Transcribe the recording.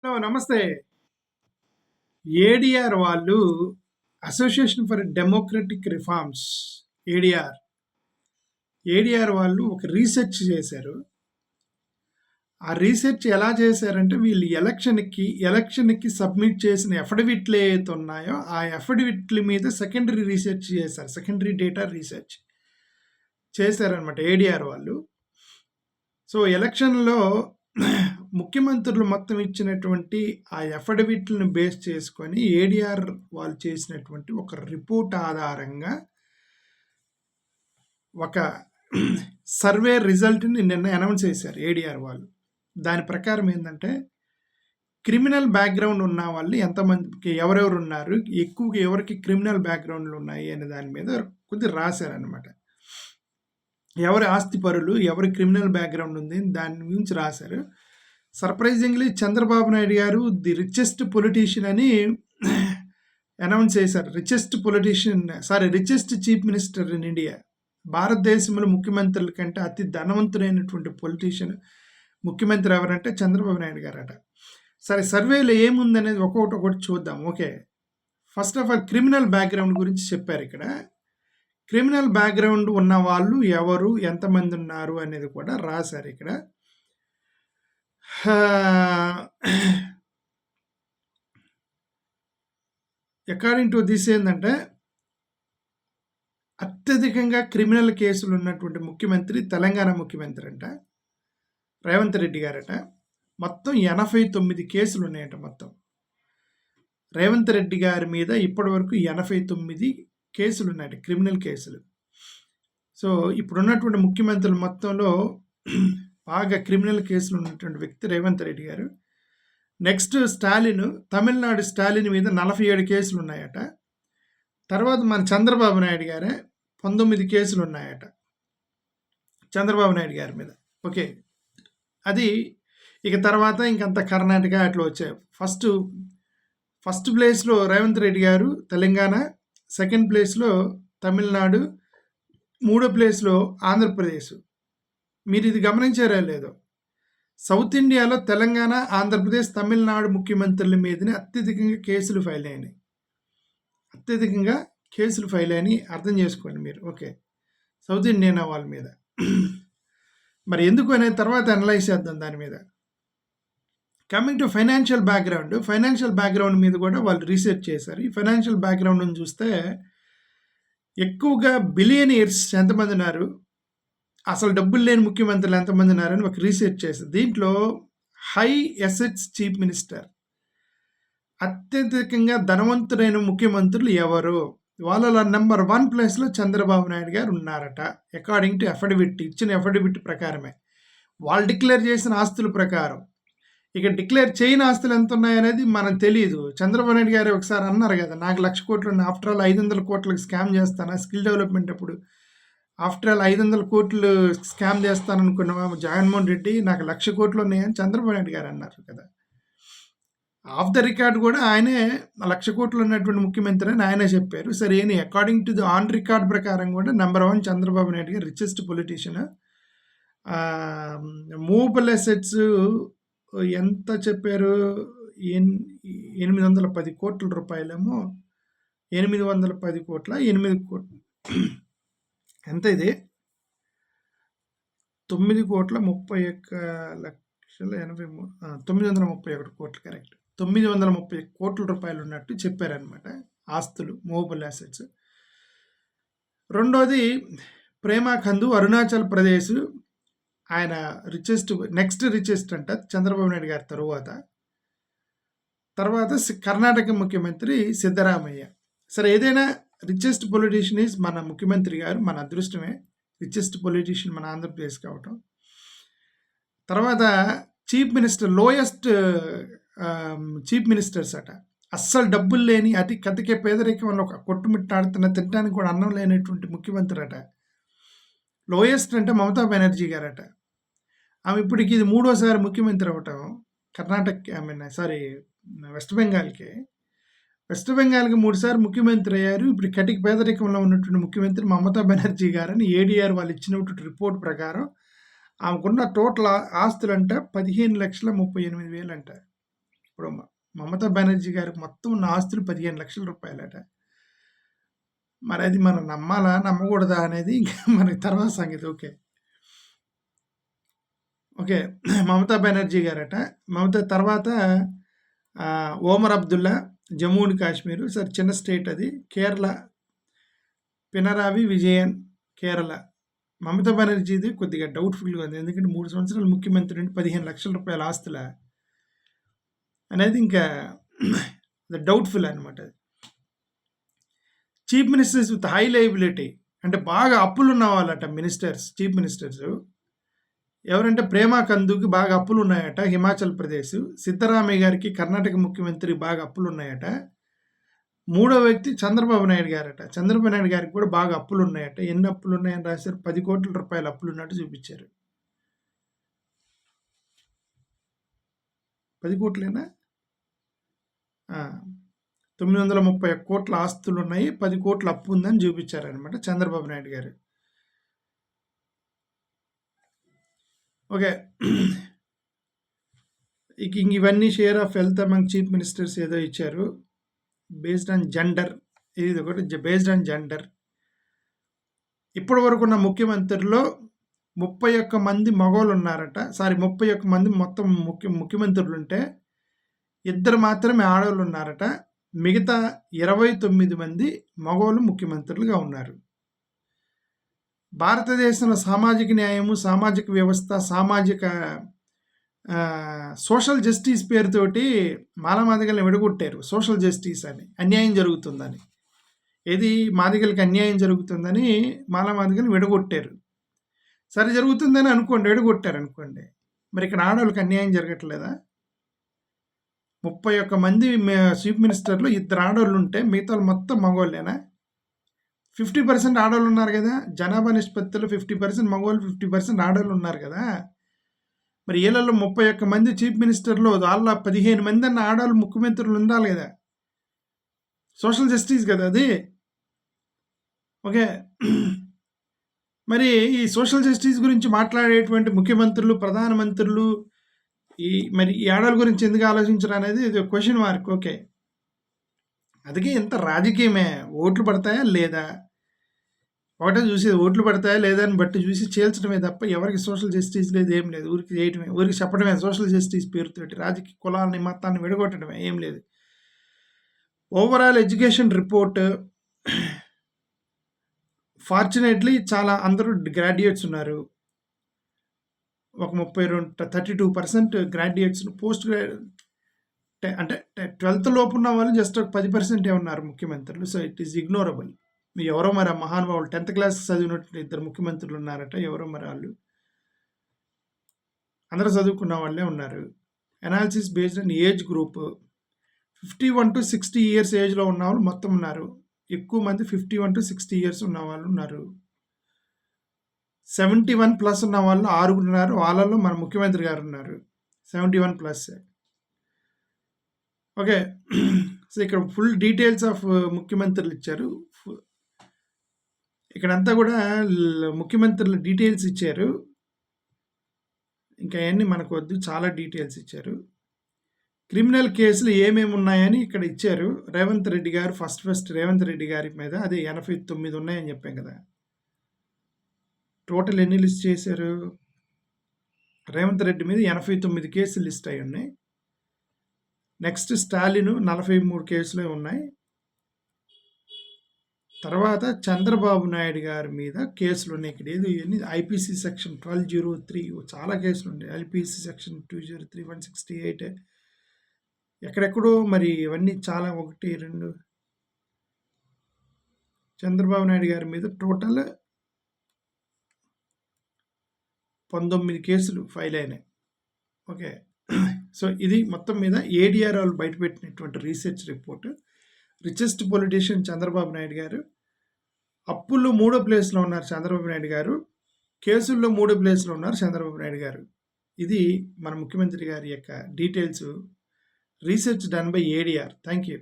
Hello నమస్తే. ADR వాళ్ళు association for democratic reforms ADR ADR వాళ్ళు ఒక రీసెర్చ్ చేశారు. ఆ రీసెర్చ్ ఎలా చేశారంటే వీళ్ళు ఎలక్షన్కి సబ్మిట్ చేసిన ఎఫిడవిట్లు ఏవైతే ఉన్నాయో ఆ ఎఫిడవిట్ల మీద సెకండరీ రీసెర్చ్ చేశారు. సెకండరీ డేటా రీసెర్చ్ చేశారనమాట ఏడీఆర్ వాళ్ళు. సో ఎలక్షన్లో ముఖ్యమంత్రులు మొత్తం ఇచ్చినటువంటి ఆ ఎఫిడవిట్లను బేస్ చేసుకొని ఏడీఆర్ వాళ్ళు చేసినటువంటి ఒక రిపోర్ట్ ఆధారంగా ఒక సర్వే రిజల్ట్ని నిన్న అనౌన్స్ చేశారు ఏడీఆర్ వాళ్ళు. దాని ప్రకారం ఏంటంటే క్రిమినల్ బ్యాక్గ్రౌండ్ ఉన్న వాళ్ళు ఎంతమందికి ఎవరెవరు ఉన్నారు, ఎక్కువగా ఎవరికి క్రిమినల్ బ్యాక్గ్రౌండ్లు ఉన్నాయి అనే దాని మీద కొద్దిగా రాశారనమాట. ఎవరి ఆస్తి పరులు, ఎవరి క్రిమినల్ బ్యాక్గ్రౌండ్ ఉంది దాని గురించి రాశారు. సర్ప్రైజింగ్లీ చంద్రబాబు నాయుడు గారు ది రిచెస్ట్ పొలిటీషియన్ అని అనౌన్స్ చేశారు. Richest chief minister in India. భారతదేశంలో ముఖ్యమంత్రుల కంటే అతి ధనవంతుడైనటువంటి పొలిటీషియన్ ముఖ్యమంత్రి ఎవరంటే చంద్రబాబు నాయుడు గారట. సరే, సర్వేలో ఏముందనేది ఒకటి చూద్దాం. Okay, first of all criminal background గురించి చెప్పారు. ఇక్కడ క్రిమినల్ బ్యాక్గ్రౌండ్ ఉన్న వాళ్ళు ఎవరు, ఎంతమంది ఉన్నారు అనేది కూడా రాశారు. ఇక్కడ అకార్డింగ్ టు దిస్ ఏంటంటే అత్యధికంగా క్రిమినల్ కేసులు ఉన్నటువంటి ముఖ్యమంత్రి తెలంగాణ ముఖ్యమంత్రి అంట, రేవంత్ రెడ్డి గారట. మొత్తం 89 కేసులు ఉన్నాయంట. మొత్తం రేవంత్ రెడ్డి గారి మీద ఇప్పటి వరకు 89 కేసులు ఉన్నాయట, క్రిమినల్ కేసులు. సో ఇప్పుడున్నటువంటి ముఖ్యమంత్రుల మొత్తంలో బాగా క్రిమినల్ కేసులు ఉన్నటువంటి వ్యక్తి రేవంత్ రెడ్డి గారు. నెక్స్ట్ స్టాలిన్, తమిళనాడు స్టాలిన్ మీద 47 కేసులు ఉన్నాయట. తర్వాత మన చంద్రబాబు నాయుడు గారే 19 కేసులు ఉన్నాయట చంద్రబాబు నాయుడు గారి మీద. ఓకే, అది ఇక తర్వాత ఇంకంత కర్ణాటక అట్లా వచ్చాయి. ఫస్ట్ ప్లేస్లో రేవంత్ రెడ్డి గారు తెలంగాణ, సెకండ్ ప్లేస్లో తమిళనాడు, మూడో ప్లేస్లో ఆంధ్రప్రదేశ్. మీరు ఇది గమనించారా లేదో, సౌత్ ఇండియాలో తెలంగాణ, ఆంధ్రప్రదేశ్, తమిళనాడు ముఖ్యమంత్రుల మీదనే అత్యధికంగా కేసులు ఫైల్ అయినాయి. అర్థం చేసుకోండి మీరు. ఓకే, సౌత్ ఇండియన్ వాళ్ళ మీద. మరి ఎందుకు అనేది తర్వాత అనలైజ్ చేద్దాం దాని మీద. కమింగ్ టు ఫైనాన్షియల్ బ్యాక్గ్రౌండ్ మీద కూడా వాళ్ళు రీసెర్చ్ చేశారు. ఈ ఫైనాన్షియల్ బ్యాక్గ్రౌండ్ని చూస్తే ఎక్కువగా బిలియనీర్స్ ఎంతమంది ఉన్నారు, అసలు డబ్బులు లేని ముఖ్యమంత్రులు ఎంతమంది ఉన్నారని ఒక రీసెర్చ్ చేశారు. దీంట్లో హై ఎసెట్స్ చీఫ్ మినిస్టర్, అత్యధికంగా ధనవంతుడైన ముఖ్యమంత్రులు ఎవరు, వాళ్ళ నెంబర్ 1 ప్లేస్లో చంద్రబాబు నాయుడు గారు ఉన్నారట. అకార్డింగ్ టు ఇచ్చిన ఎఫిడవిట్ ప్రకారమే, వాళ్ళు డిక్లేర్ చేసిన ఆస్తుల ప్రకారం. ఇక డిక్లేర్ చేయని ఆస్తులు ఎంత ఉన్నాయనేది మనం తెలియదు. చంద్రబాబు నాయుడు గారు ఒకసారి అన్నారు కదా, నాకు 1,00,000 కోట్లు ఉన్నాయి, ఆఫ్టర్ ఆల్ 500 కోట్లకు స్కామ్ చేస్తాను స్కిల్ డెవలప్మెంట్ అప్పుడు. ఆఫ్టర్ ఆల్ 500 కోట్లు స్కామ్ చేస్తాననుకున్న జగన్మోహన్ రెడ్డి నాకు 1,00,000 కోట్లు ఉన్నాయని చంద్రబాబు నాయుడు గారు అన్నారు కదా. ఆఫ్ ద రికార్డ్ కూడా ఆయనే 1,00,000 కోట్లు ఉన్నటువంటి ముఖ్యమంత్రి అని ఆయనే చెప్పారు. సరే, according to the on record ప్రకారం కూడా నెంబర్ 1 చంద్రబాబు నాయుడు గారు రిచెస్ట్ పొలిటీషియన్. మూవబుల్ అసెట్స్ ఎంత చెప్పారు, 810 కోట్ల రూపాయలేమో, 810 కోట్ల 8 కోట్లు ఎంత ఇది, 9,31,83,931 కోట్లు. కరెక్ట్, 930 కోట్ల రూపాయలు ఉన్నట్టు చెప్పారనమాట ఆస్తులు, మూవబుల్ అసెట్స్. రెండోది ప్రేమా ఖందు, అరుణాచల్ ప్రదేశ్, ఆయన నెక్స్ట్ రిచెస్ట్ అంట చంద్రబాబు నాయుడు గారి తర్వాత కర్ణాటక ముఖ్యమంత్రి సిద్ధరామయ్య. సరే, ఏదైనా రిచెస్ట్ పొలిటీషియన్ ఈజ్ మన ముఖ్యమంత్రి గారు, మన అదృష్టమే రిచెస్ట్ పొలిటీషియన్ మన ఆంధ్రప్రదేశ్ కావటం. తర్వాత chief minister, lowest chief ministers అట. అస్సలు డబ్బులు లేని, కతికే పేదరికంలో ఒక కొట్టుమిట్టాడుతున్న, తినడానికి కూడా అన్నం లేనటువంటి ముఖ్యమంత్రి అట. లోయెస్ట్ అంటే మమతా బెనర్జీ గారట. ఆమె ఇప్పటికి ఇది 3వసారి ముఖ్యమంత్రి అవ్వటం వెస్ట్ బెంగాల్కి 3 సార్లు ముఖ్యమంత్రి అయ్యారు. ఇప్పుడు కటిక పేదరికంలో ఉన్నటువంటి ముఖ్యమంత్రి మమతా బెనర్జీ గారని ఏడీఆర్ వాళ్ళు ఇచ్చినటువంటి రిపోర్ట్ ప్రకారం ఆమెకున్న టోటల్ ఆస్తులు అంట 15,38,000 అంట. ఇప్పుడు మమతా బెనర్జీ గారికి మొత్తం ఉన్న ఆస్తులు 15 లక్షల రూపాయలట. మరి అది మనం నమ్మాలా నమ్మకూడదా అనేది ఇంకా మనకి తర్వాత సంగతి. ఓకే మమతా బెనర్జీ గారట. మమతా తర్వాత ఓమర్ అబ్దుల్లా, జమ్మూ అండ్ కాశ్మీర్, సార్ చిన్న స్టేట్ అది. కేరళ పినరావి విజయన్, కేరళ. మమతా బెనర్జీది కొద్దిగా డౌట్ఫుల్గా ఉంది, ఎందుకంటే 3 సంవత్సరాలు ముఖ్యమంత్రి నుండి 15 లక్షల రూపాయల ఆస్తుల అనేది ఇంకా డౌట్ఫుల్ అనమాట. Chief ministers with high liability అంటే బాగా అప్పులు ఉన్న వాళ్ళట మినిస్టర్స్, చీఫ్ మినిస్టర్స్ ఎవరంటే ప్రేమా కందుకి బాగా అప్పులు ఉన్నాయట హిమాచల్ ప్రదేశ్. సిద్ధరామయ్య గారికి కర్ణాటక ముఖ్యమంత్రి బాగా అప్పులు ఉన్నాయట. మూడో వ్యక్తి చంద్రబాబు నాయుడు గారట. చంద్రబాబు నాయుడు గారికి కూడా బాగా అప్పులు ఉన్నాయట. ఎన్ని అప్పులు ఉన్నాయని రాశారు? 10 కోట్ల రూపాయల అప్పులు ఉన్నట్టు చూపించారు. 10 కోట్లేనా? 931 కోట్ల ఆస్తులు ఉన్నాయి, 10 కోట్ల అప్పు ఉందని చూపించారనమాట చంద్రబాబు నాయుడు గారు. ఓకే ఇవన్నీ share of wealth among chief ministers ఏదో ఇచ్చారు బేస్డ్ ఆన్ జెండర్. ఇది ఒకటి బేస్డ్ ఆన్ జెండర్. ఇప్పటి వరకు ఉన్న ముఖ్యమంత్రుల్లో 31 మంది మగవాళ్ళు ఉన్నారట. 31 మంది మొత్తం ముఖ్యమంత్రులు ఉంటే 2 మాత్రమే ఆడవాళ్ళు ఉన్నారట. మిగతా 29 మంది మగవాళ్ళు ముఖ్యమంత్రులుగా ఉన్నారు. భారతదేశంలో సామాజిక న్యాయము, సామాజిక వ్యవస్థ, సామాజిక సోషల్ జస్టిస్ పేరుతోటి మాలమాదిగల్ని విడగొట్టారు. సోషల్ జస్టిస్ అని, అన్యాయం జరుగుతుందని, ఏది మాదిగలకి అన్యాయం జరుగుతుందని మాలమాదిగల్ని విడగొట్టారు. సరే జరుగుతుందని అనుకోండి, విడగొట్టారు అనుకోండి, మరి ఇక్కడ ఆడవాళ్ళకి అన్యాయం జరగట్లేదా? 31 మంది చీఫ్ మినిస్టర్లు 2 ఆడవాళ్ళు ఉంటే మిగతా మొత్తం మగవాళ్ళేనా? 50% ఆడవాళ్ళు ఉన్నారు కదా. జనాభా నిష్పత్తిలో 50% మగవాళ్ళు, 50% ఆడవాళ్ళు ఉన్నారు కదా. మరి ఏళ్లలో 31 మంది చీఫ్ మినిస్టర్లు వాళ్ళ 15 మంది అన్న ఆడవాళ్ళు ముఖ్యమంత్రులు ఉండాలి కదా. సోషల్ జస్టిస్ కదా అది. ఓకే మరి ఈ సోషల్ జస్టిస్ గురించి మాట్లాడేటువంటి ముఖ్యమంత్రులు, ప్రధానమంత్రులు మరి ఈ ఆడవాళ్ళ గురించి ఎందుకు ఆలోచించరు అనేది ఇది క్వశ్చన్ మార్క్. ఓకే అందుకే ఎంత రాజకీయమే, ఓట్లు పడతాయా లేదా ఒకటే చూసేది, ఓట్లు పడతాయా లేదా అని బట్టి చూసి చేల్చడమే తప్ప ఎవరికి సోషల్ జస్టిస్ లేదు, ఏం లేదు. ఊరికి చేయటమే, ఊరికి చెప్పడమే సోషల్ జస్టిస్ పేరుతోటి. రాజకీయ కులాలని మతాన్ని విడగొట్టడమే, ఏం లేదు. ఓవరాల్ ఎడ్యుకేషన్ రిపోర్ట్ ఫార్చునేట్లీ చాలా అందరూ గ్రాడ్యుయేట్స్ ఉన్నారు. ఒక 32% గ్రాడ్యుయేట్స్, పోస్ట్ అంటే 12th లోపు ఉన్న వాళ్ళు జస్ట్ ఒక 10% ఉన్నారు ముఖ్యమంత్రులు. So it is ignorable. ఎవరో మరి మహానుభావులు 10th క్లాస్ చదివినట్టు 2 ముఖ్యమంత్రులు ఉన్నారట. ఎవరో మరి వాళ్ళు అందరూ చదువుకున్న వాళ్ళే ఉన్నారు. Analysis based on age group 51 to 60 years ఏజ్లో ఉన్న వాళ్ళు మొత్తం ఉన్నారు. ఎక్కువ మంది 51 to 60 years ఉన్న వాళ్ళు ఉన్నారు. 71+ ఉన్న వాళ్ళు 6 ఉన్నారు. వాళ్ళలో మన ముఖ్యమంత్రి గారు ఉన్నారు 71+. ఓకే సో ఇక్కడ ఫుల్ డీటెయిల్స్ ఆఫ్ ముఖ్యమంత్రులు ఇచ్చారు. ఇక్కడంతా కూడా ముఖ్యమంత్రుల డీటెయిల్స్ ఇచ్చారు. ఇంకా అవన్నీ మనకు వద్దు, చాలా డీటెయిల్స్ ఇచ్చారు. క్రిమినల్ కేసులు ఏమేమి ఉన్నాయని ఇక్కడ ఇచ్చారు. రేవంత్ రెడ్డి గారు ఫస్ట్ రేవంత్ రెడ్డి గారి మీద అదే 89 ఉన్నాయని చెప్పాం కదా. టోటల్ ఎన్ని లిస్ట్ చేశారు? రేవంత్ రెడ్డి మీద 89 కేసులు లిస్ట్ అయి ఉన్నాయి. నెక్స్ట్ స్టాలిన్ 43 కేసులు ఉన్నాయి. తర్వాత చంద్రబాబు నాయుడు గారి మీద కేసులు ఉన్నాయి. ఇక్కడ ఏదో ఐపీసీ సెక్షన్ 1203 చాలా కేసులు ఉన్నాయి. ఐపీసీ సెక్షన్ 203, 168 ఎక్కడెక్కడో మరి ఇవన్నీ చాలా 1, 2 చంద్రబాబు నాయుడు గారి మీద టోటల్ 19 కేసులు ఫైల్ అయినాయి. ఓకే సో ఇది మొత్తం మీద ఏడీఆర్ వాళ్ళు బయటపెట్టినటువంటి research report. Richest politician Chandrababu Naidu garu. అప్పుల్లో 3వ ప్లేస్లో ఉన్నారు చంద్రబాబు నాయుడు గారు. కేసుల్లో 3వ ప్లేస్లో ఉన్నారు చంద్రబాబు నాయుడు గారు. ఇది మన ముఖ్యమంత్రి గారి యొక్క details. Research done by ADR. Thank you.